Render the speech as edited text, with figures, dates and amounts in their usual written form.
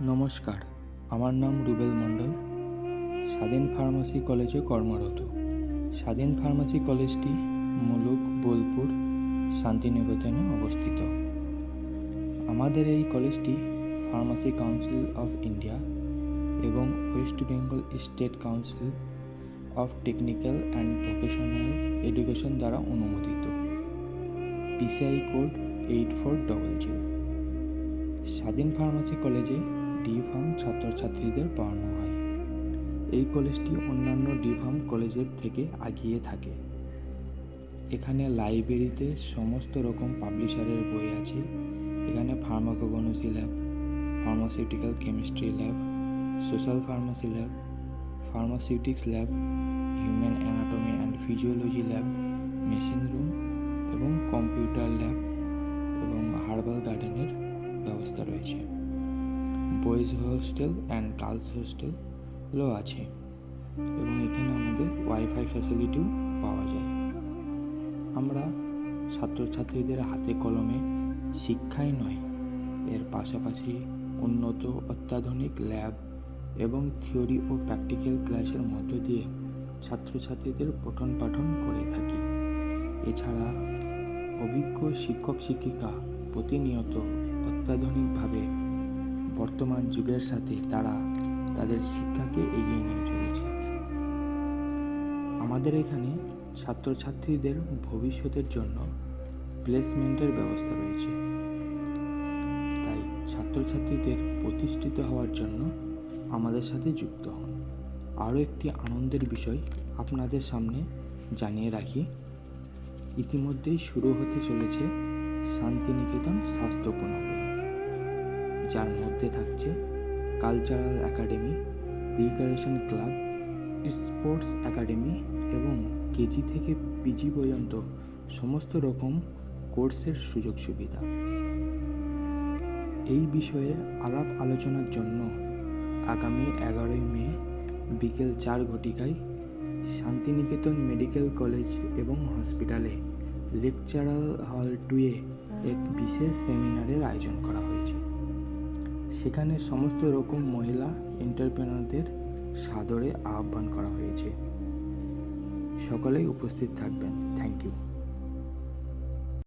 নমস্কার, আমার নাম রুবেল মণ্ডল। স্বাধীন ফার্মাসি কলেজে কর্মরত। স্বাধীন ফার্মাসি কলেজটি মুলুক, বোলপুর, শান্তিনিকেতনে অবস্থিত। আমাদের এই কলেজটি ফার্মাসি কাউন্সিল অফ ইন্ডিয়া এবং West Bengal state council of technical and vocational education দ্বারা অনুমোদিত। PCI code 8400। স্বাধীন ফার্মাসি কলেজে ডি.ফার্ম ছাত্রছাত্রীদের পড়ানো হয়। এই কলেজটি অন্যান্য ডি.ফার্ম কলেজের থেকে এগিয়ে থাকে। এখানে লাইব্রেরিতে সমস্ত রকম পাবলিশারের বই আছে। এখানে pharmacognosy lab, pharmaceutical chemistry lab, social pharmacy lab, ফার্মাসিউটিক্স lab, human anatomy and physiology lab, machine room এবং কম্পিউটার ল্যাব এবং হার্বাল গার্ডেনের ব্যবস্থা রয়েছে। বয়েজ হোস্টেল অ্যান্ড গার্লস হোস্টেলও আছে এবং এখানে আমাদের ওয়াইফাই ফ্যাসিলিটিও পাওয়া যায়। আমরা ছাত্রছাত্রীদের হাতে কলমে শিক্ষাই নয়, এর পাশাপাশি উন্নত অত্যাধুনিক ল্যাব এবং থিওরি ও প্র্যাকটিক্যাল ক্লাসের মধ্য দিয়ে ছাত্রছাত্রীদের পঠন পাঠন করে থাকি। এছাড়া অভিজ্ঞ শিক্ষক শিক্ষিকা প্রতিনিয়ত অত্যাধুনিকভাবে বর্তমান যুগের সাথে তারা তাদের শিক্ষাকে এগিয়ে নিয়ে চলেছে। আমাদের এখানে ছাত্রছাত্রীদের ভবিষ্যতের জন্য প্লেসমেন্টের ব্যবস্থা রয়েছে। তাই ছাত্রছাত্রীদের প্রতিষ্ঠিত হওয়ার জন্য আমাদের সাথে যুক্ত হন। আরও একটি আনন্দের বিষয় আপনাদের সামনে জানিয়ে রাখি, ইতিমধ্যেই শুরু হতে চলেছে শান্তিনিকেতন স্বাস্থ্য উপনগর, যার মধ্যে থাকছে cultural academy, recreation club, sports academy এবং কেজি থেকে পিজি পর্যন্ত সমস্ত রকম কোর্সের সুযোগ সুবিধা। এই বিষয়ে আলাপ আলোচনার জন্য আগামী 11ই মে বিকেল 4 ঘটিকায় শান্তিনিকেতন মেডিকেল কলেজ এবং হসপিটালে লেকচারার হল 2-এ এক বিশেষ সেমিনারের আয়োজন করা হয়েছে। সেখানে সমস্ত রকম মহিলা এন্টারপ্রেনারদের সাদরে আহ্বান করা হয়েছে। সকলেই উপস্থিত থাকবেন। Thank you.